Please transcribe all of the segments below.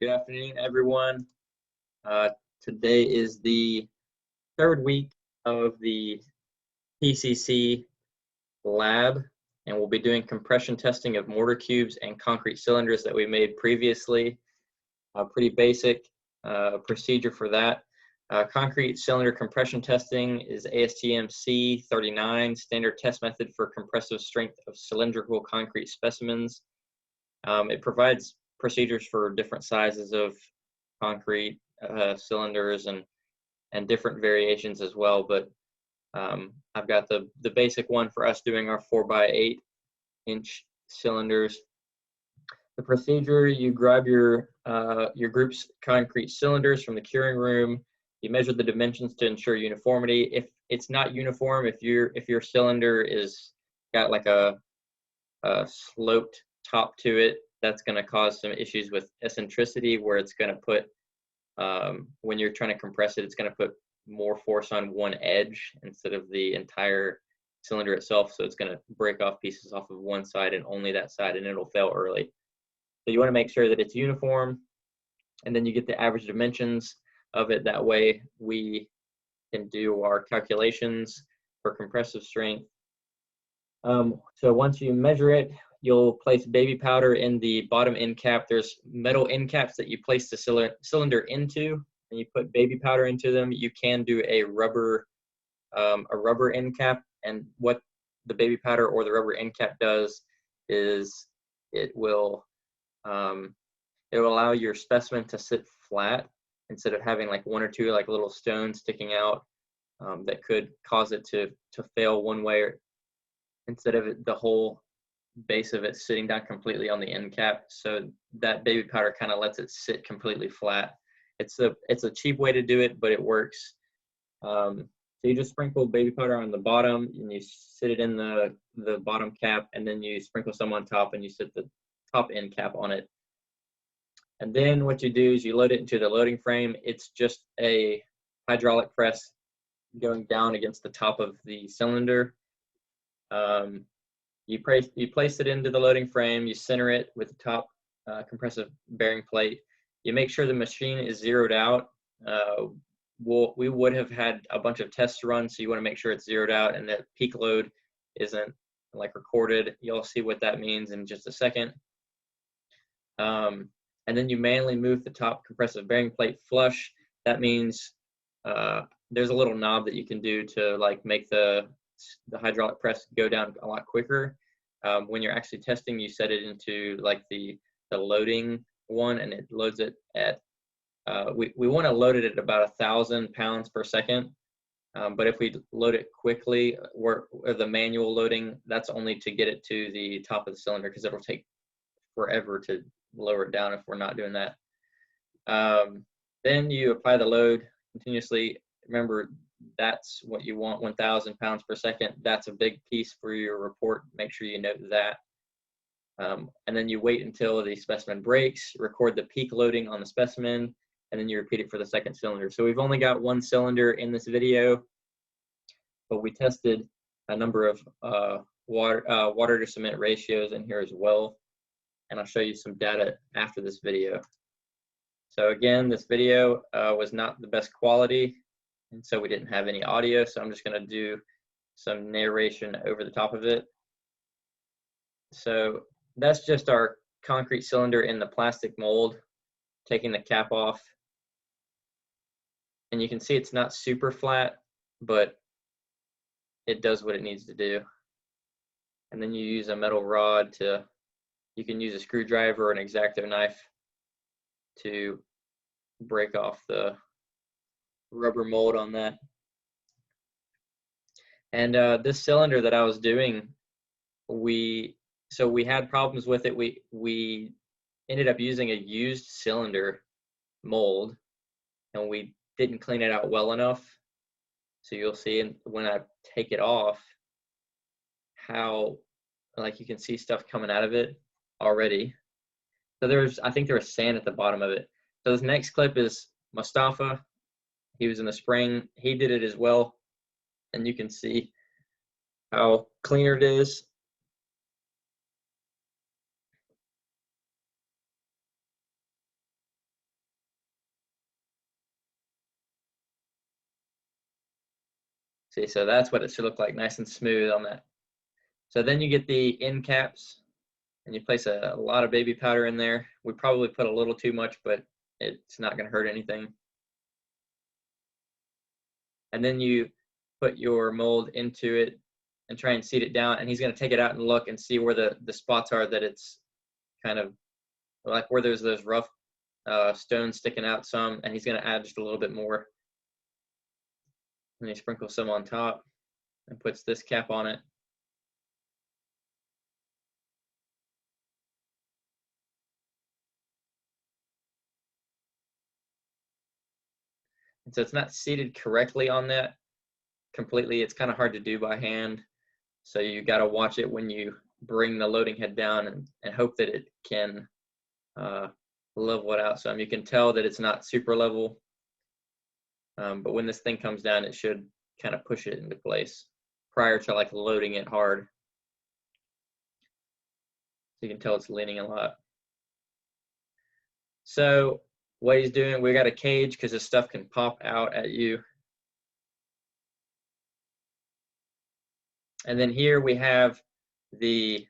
Good afternoon, everyone. Uh, Today is the third week of the PCC lab, and we'll be doing compression testing of mortar cubes and concrete cylinders that we made previously. Pretty basic procedure for that. Concrete cylinder compression testing is ASTM C39, standard test method for compressive strength of cylindrical concrete specimens. It provides procedures for different sizes of concrete cylinders and different variations as well. But I've got the basic one for us doing our 4x8-inch cylinders. The procedure: you grab your group's concrete cylinders from the curing room. You measure the dimensions to ensure uniformity. If it's not uniform, if your cylinder is got like a sloped top to it, that's going to cause some issues with eccentricity, where it's going to put when you're trying to compress it, it's going to put more force on one edge instead of the entire cylinder itself. So it's going to break off pieces off of one side and only that side, and it'll fail early. So you want to make sure that it's uniform, and then you get the average dimensions of it. That way we can do our calculations for compressive strength. So once you measure it, you'll place baby powder in the bottom end cap. There's metal end caps that you place the cylinder into, and you put baby powder into them. You can do a rubber end cap, and what the baby powder or the rubber end cap does is it will allow your specimen to sit flat instead of having like one or two like little stones sticking out that could cause it to fail one way, or instead of the whole base of it sitting down completely on the end cap. So that baby powder kind of lets it sit completely flat. It's a cheap way to do it, but it works. So you just sprinkle baby powder on the bottom, and you sit it in the bottom cap, and then you sprinkle some on top, and you sit the top end cap on it. And then what you do is you load it into the loading frame. It's just a hydraulic press going down against the top of the cylinder. You place it into the loading frame. You center it with the top compressive bearing plate. You make sure the machine is zeroed out. We would have had a bunch of tests run, so you want to make sure it's zeroed out and that peak load isn't like recorded. You'll see what that means in just a second. And then you manually move the top compressive bearing plate flush. That means there's a little knob that you can do to like make the hydraulic press go down a lot quicker. When you're actually testing, you set it into like the loading one, and it loads it at we want to load it at about 1,000 pounds per second. But if we load it quickly, or the manual loading, that's only to get it to the top of the cylinder, because it'll take forever to lower it down if we're not doing that. Then you apply the load continuously. Remember, that's what you want, 1,000 pounds per second. That's a big piece for your report. Make sure you note that. And then you wait until the specimen breaks, record the peak loading on the specimen, and then you repeat it for the second cylinder. So we've only got one cylinder in this video, but we tested a number of water to cement ratios in here as well. And I'll show you some data after this video. So again, this video was not the best quality, and so we didn't have any audio, so I'm just going to do some narration over the top of it. So that's just our concrete cylinder in the plastic mold, taking the cap off. And you can see it's not super flat, but it does what it needs to do. And then you use a metal rod you can use a screwdriver or an X-Acto knife to break off the rubber mold on that. And this cylinder that I was doing, we had problems with it. We ended up using a used cylinder mold, and we didn't clean it out well enough. So you'll see when I take it off how, like, you can see stuff coming out of it already. So I think there was sand at the bottom of it. So this next clip is Mustafa. He was in the spring. He did it as well, and you can see how cleaner it is. See, so that's what it should look like, nice and smooth on that. So then you get the end caps, and you place a lot of baby powder in there. We probably put a little too much, but it's not going to hurt anything. And then you put your mold into it and try and seat it down, and he's going to take it out and look and see where the spots are that it's kind of like where there's those rough stones sticking out some, and he's going to add just a little bit more. And he sprinkles some on top and puts this cap on it. And so it's not seated correctly on that completely. It's kind of hard to do by hand. So you got to watch it when you bring the loading head down and hope that it can level it out some. You can tell that it's not super level, but when this thing comes down, it should kind of push it into place prior to like loading it hard. So you can tell it's leaning a lot. So what he's doing, we got a cage because this stuff can pop out at you. And then here we have the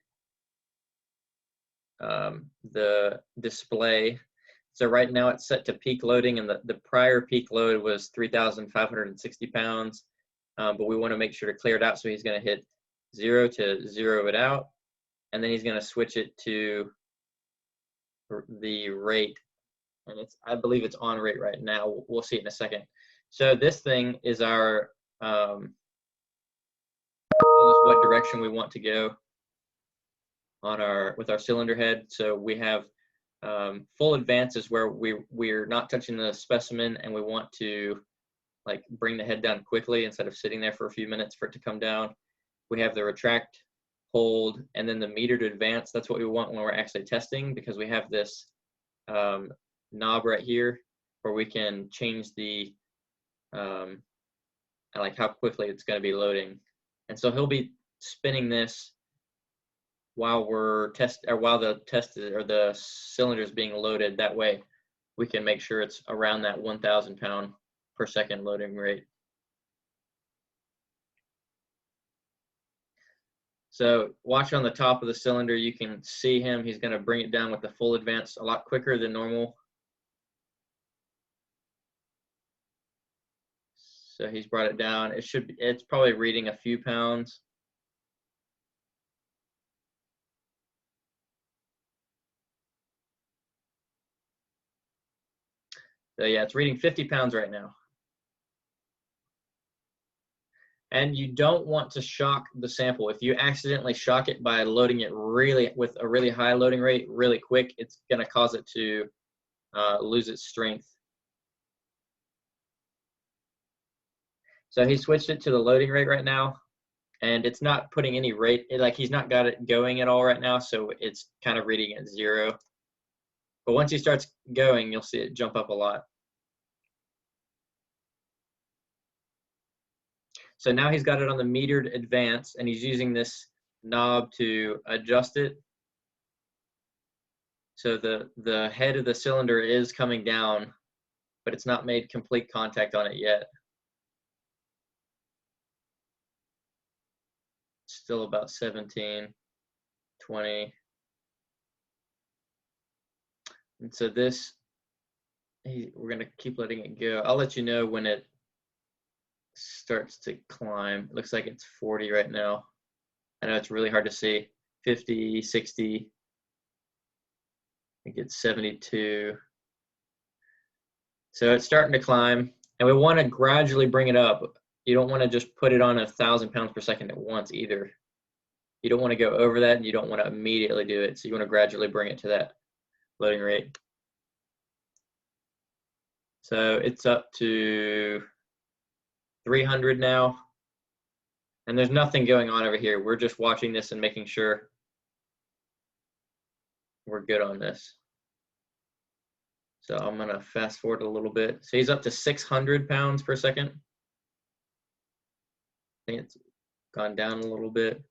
display. So right now it's set to peak loading, and the prior peak load was 3,560 pounds. But we want to make sure to clear it out. So he's going to hit 0 to 0 it out. And then he's going to switch it to the rate. And I believe it's on rate right now. We'll see it in a second. So this thing is our what direction we want to go on with our cylinder head. So we have full advances where we're not touching the specimen, and we want to like bring the head down quickly instead of sitting there for a few minutes for it to come down. We have the retract, hold, and then the meter to advance. That's what we want when we're actually testing, because we have this knob right here where we can change the like how quickly it's going to be loading. And so he'll be spinning this while we're while the cylinder is being loaded. That way we can make sure it's around that 1,000 pound per second loading rate. So watch on the top of the cylinder, you can see him. He's going to bring it down with the full advance a lot quicker than normal. So he's brought it down. It's probably reading a few pounds. So yeah, it's reading 50 pounds right now. And you don't want to shock the sample. If you accidentally shock it by loading it with a really high loading rate really quick, it's going to cause it to lose its strength. So he switched it to the loading rate right now, and it's not putting any rate, like he's not got it going at all right now, so it's kind of reading at 0. But once he starts going, you'll see it jump up a lot. So now he's got it on the metered advance, and he's using this knob to adjust it. So the head of the cylinder is coming down, but it's not made complete contact on it yet. Still about 17, 20. And so this, we're going to keep letting it go. I'll let you know when it starts to climb. It looks like it's 40 right now. I know it's really hard to see. 50, 60. I think it's 72. So it's starting to climb, and we want to gradually bring it up. You don't want to just put it on 1,000 pounds per second at once either. You don't want to go over that, and you don't want to immediately do it. So you want to gradually bring it to that loading rate. So it's up to 300 now, and there's nothing going on over here. We're just watching this and making sure we're good on this. So I'm going to fast forward a little bit. So he's up to 600 pounds per second. I think it's gone down a little bit.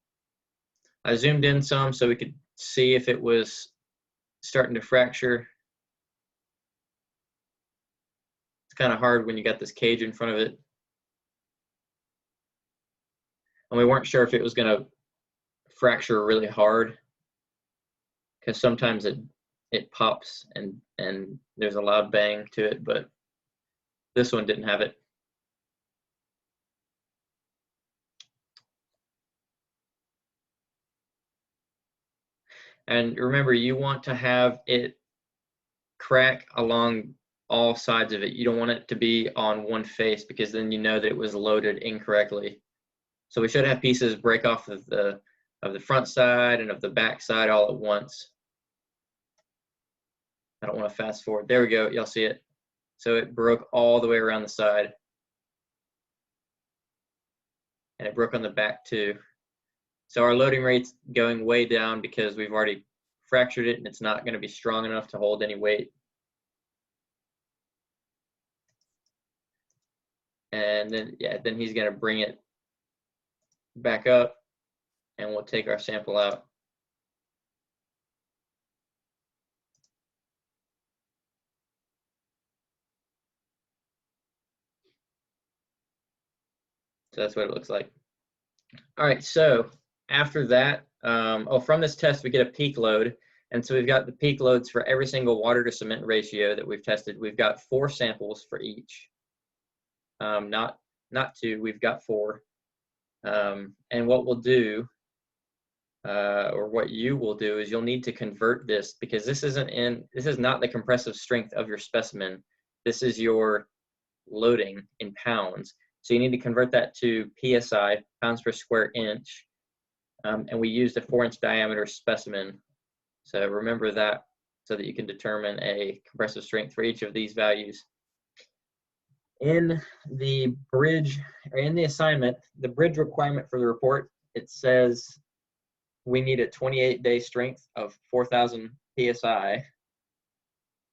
I zoomed in some so we could see if it was starting to fracture. It's kind of hard when you got this cage in front of it. And we weren't sure if it was going to fracture really hard, because sometimes it pops and there's a loud bang to it, but this one didn't have it. And remember, you want to have it crack along all sides of it. You don't want it to be on one face, because then you know that it was loaded incorrectly. So we should have pieces break off of the front side and of the back side all at once. I don't want to fast forward. There we go. Y'all see it. So it broke all the way around the side. And it broke on the back too. So our loading rate's going way down because we've already fractured it and it's not going to be strong enough to hold any weight. And then, yeah, then he's going to bring it back up and we'll take our sample out. So that's what it looks like. All right, so after that, from this test, we get a peak load. And so we've got the peak loads for every single water to cement ratio that we've tested. We've got 4 samples for each. Not 2, we've got 4. And what we'll do, or what you will do, is you'll need to convert this, because this is not the compressive strength of your specimen. This is your loading in pounds. So you need to convert that to PSI, pounds per square inch. And we used a 4-inch diameter specimen. So remember that, so that you can determine a compressive strength for each of these values. In the bridge, or in the assignment, the bridge requirement for the report, it says we need a 28-day strength of 4,000 PSI,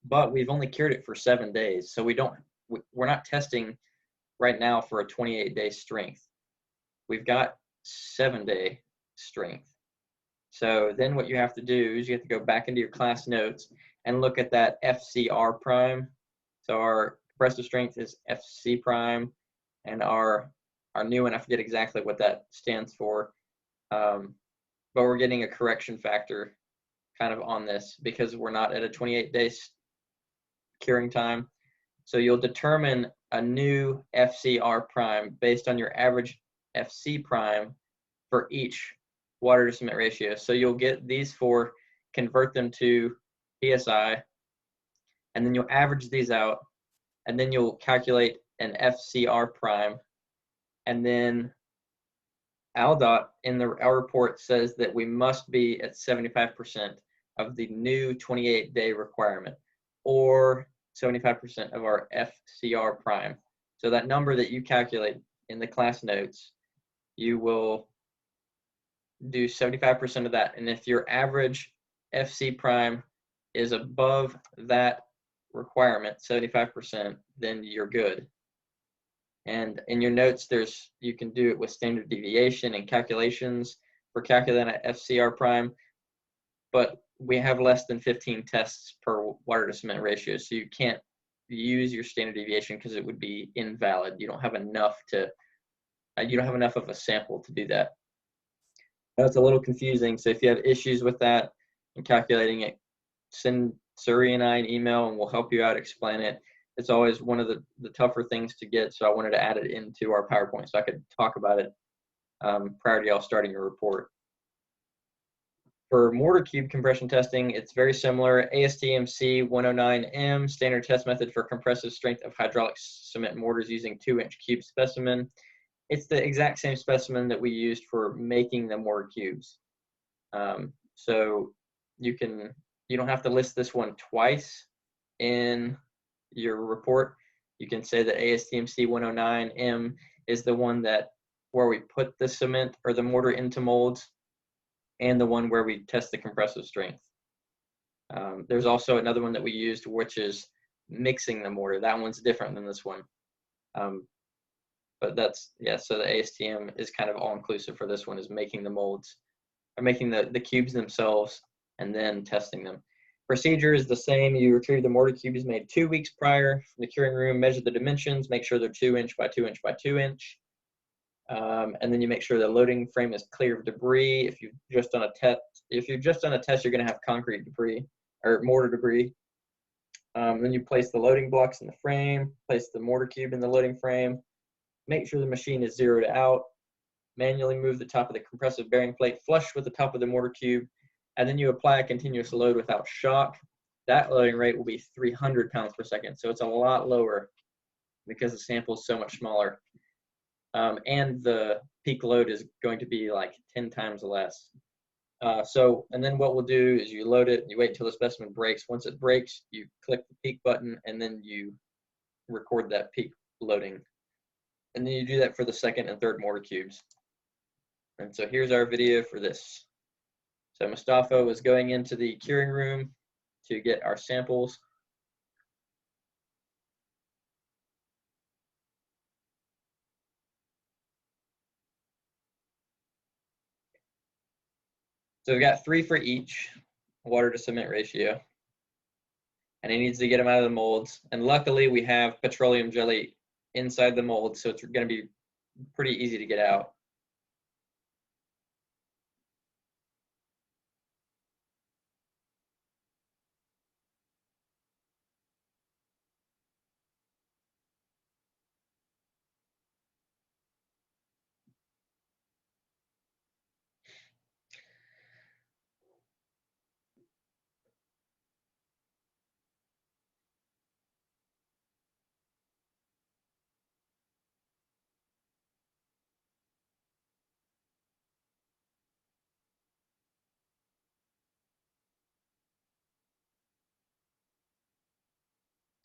but we've only cured it for 7 days. So we're not testing right now for a 28-day strength. We've got 7-day strength. So then what you have to do is you have to go back into your class notes and look at that FCR prime. So our compressive strength is FC prime, and our new one, I forget exactly what that stands for, but we're getting a correction factor kind of on this because we're not at a 28-day curing time. So you'll determine a new FCR prime based on your average FC prime for each water to cement ratio. So you'll get these 4, convert them to PSI, and then you'll average these out, and then you'll calculate an FCR prime. And then ALDOT in our report says that we must be at 75% of the new 28-day requirement, or 75% of our FCR prime. So that number that you calculate in the class notes, you will do 75% of that. And if your average FC prime is above that requirement, 75%, then you're good. And in your notes, you can do it with standard deviation and calculations for calculating an FCR prime, but we have less than 15 tests per water to cement ratio, so you can't use your standard deviation because it would be invalid. You don't have enough of a sample to do that. That's a little confusing. So if you have issues with that and calculating it, send Suri and I an email and we'll help you out, explain it. It's always one of the tougher things to get, so I wanted to add it into our PowerPoint so I could talk about it prior to y'all starting your report. For mortar cube compression testing, it's very similar. ASTM C109M, standard test method for compressive strength of hydraulic cement mortars using 2-inch cube specimen. It's the exact same specimen that we used for making the mortar cubes. So you don't have to list this one twice in your report. You can say that ASTM C109M is the one where we put the cement or the mortar into molds, and the one where we test the compressive strength. There's also another one that we used, which is mixing the mortar. That one's different than this one. But so the ASTM is kind of all-inclusive for this one, is making the molds, or making the cubes themselves and then testing them. Procedure is the same. You retrieve the mortar cubes made 2 weeks prior from the curing room, measure the dimensions, make sure they're 2-inch by 2-inch by 2-inch. And then you make sure the loading frame is clear of debris. If you've just done a test, you're going to have concrete debris or mortar debris. Then you place the loading blocks in the frame, place the mortar cube in the loading frame, make sure the machine is zeroed out, manually move the top of the compressive bearing plate flush with the top of the mortar cube, and then you apply a continuous load without shock. That loading rate will be 300 pounds per second, so it's a lot lower because the sample is so much smaller. And the peak load is going to be like 10 times less. And then what we'll do is you load it, you wait until the specimen breaks. Once it breaks, you click the peak button, and then you record that peak loading. And then you do that for the second and third mortar cubes. And so here's our video for this. So Mustafa was going into the curing room to get our samples. So we've got 3 for each, water to cement ratio. And he needs to get them out of the molds. And luckily we have petroleum jelly inside the mold, so it's going to be pretty easy to get out.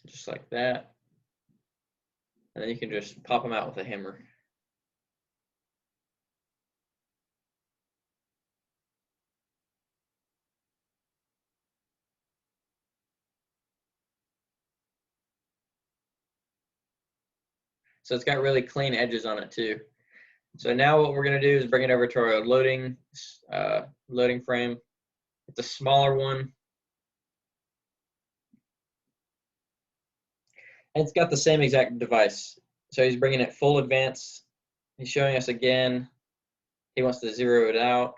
Just like that. And then you can just pop them out with a hammer. So it's got really clean edges on it too. So now what we're going to do is bring it over to our loading frame. It's a smaller one. And it's got the same exact device. So he's bringing it full advance. He's showing us again. He wants to zero it out.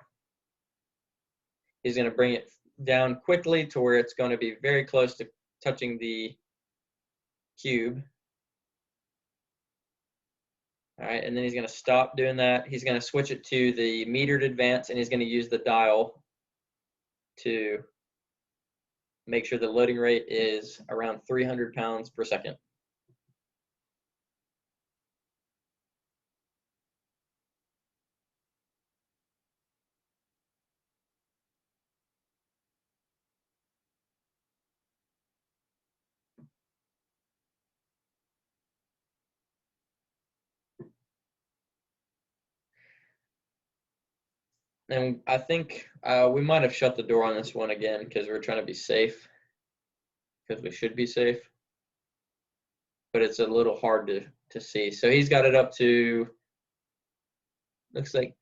He's going to bring it down quickly to where it's going to be very close to touching the cube. All right, and then he's going to stop doing that. He's going to switch it to the metered advance, and he's going to use the dial to make sure the loading rate is around 300 pounds per second. And I think we might have shut the door on this one again because we're trying to be safe, because we should be safe. But it's a little hard to see. So he's got it up to, looks like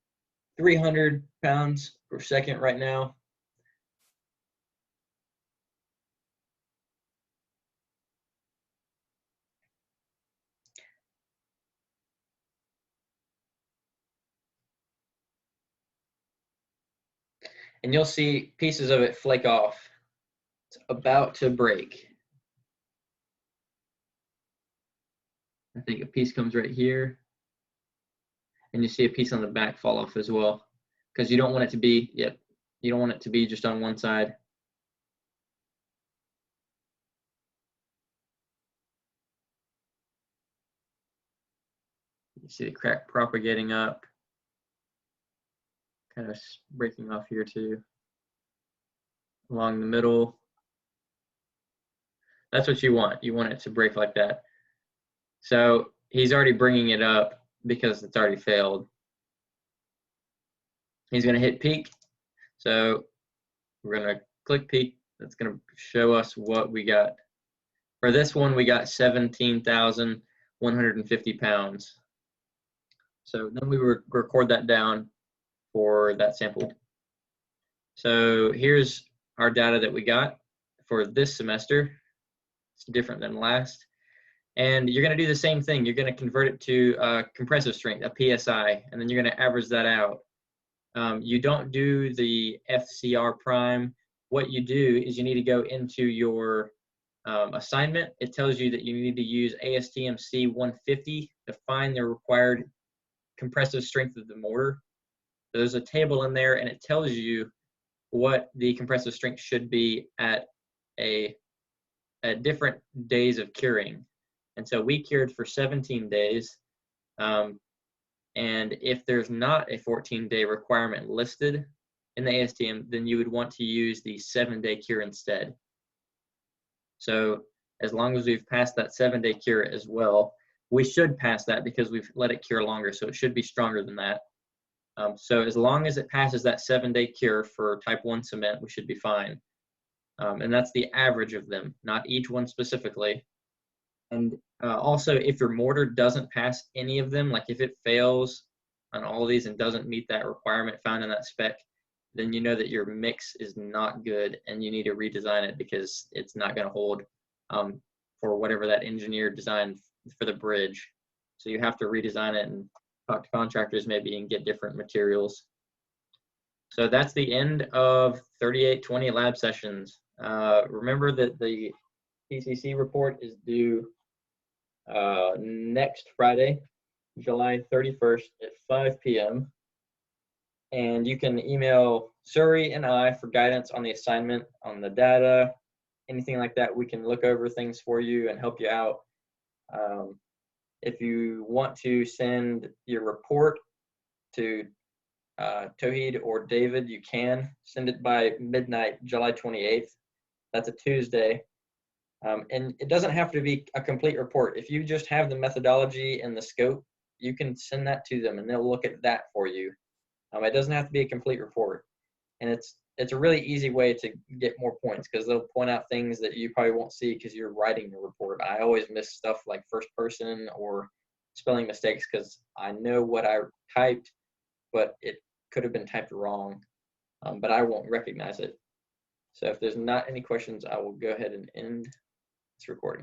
300 pounds per second right now. And you'll see pieces of it flake off. It's about to break. I think a piece comes right here. And you see a piece on the back fall off as well. Because you don't want it to be, you don't want it to be just on one side. You see the crack propagating up. Kind of breaking off here too. Along the middle. That's what you want. You want it to break like that. So he's already bringing it up because it's already failed. He's going to hit peak. So we're going to click peak. That's going to show us what we got. For this one, we got 17,150 pounds. So then we record that down for that sample. So here's our data that we got for this semester. It's different than last. And you're going to do the same thing. You're going to convert it to compressive strength, a PSI, and then you're going to average that out. You don't do the FCR prime. What you do is you need to go into your assignment. It tells you that you need to use ASTM C150 to find the required compressive strength of the mortar. So there's a table in there, and it tells you what the compressive strength should be at different days of curing. And so we cured for 17 days. And if there's not a 14-day requirement listed in the ASTM, then you would want to use the 7-day cure instead. So as long as we've passed that 7-day cure as well, we should pass that because we've let it cure longer, so it should be stronger than that. So as long as it passes that 7-day cure for type 1 cement, we should be fine. And that's the average of them, not each one specifically. And also, if your mortar doesn't pass any of them, like if it fails on all of these and doesn't meet that requirement found in that spec, then you know that your mix is not good and you need to redesign it because it's not going to hold for whatever that engineer designed for the bridge. So you have to redesign it and talk to contractors maybe and get different materials. So that's the end of 3820 lab sessions. Remember that the PCC report is due next Friday, July 31st at 5 p.m. And you can email Suri and I for guidance on the assignment, on the data, anything like that. We can look over things for you and help you out. If you want to send your report to Tauhid or David, you can send it by midnight, July 28th. That's a Tuesday. And it doesn't have to be a complete report. If you just have the methodology and the scope, you can send that to them and they'll look at that for you. It doesn't have to be a complete report. And it's a really easy way to get more points because they'll point out things that you probably won't see because you're writing the report. I always miss stuff like first person or spelling mistakes because I know what I typed, but it could have been typed wrong, but I won't recognize it. So if there's not any questions, I will go ahead and end this recording.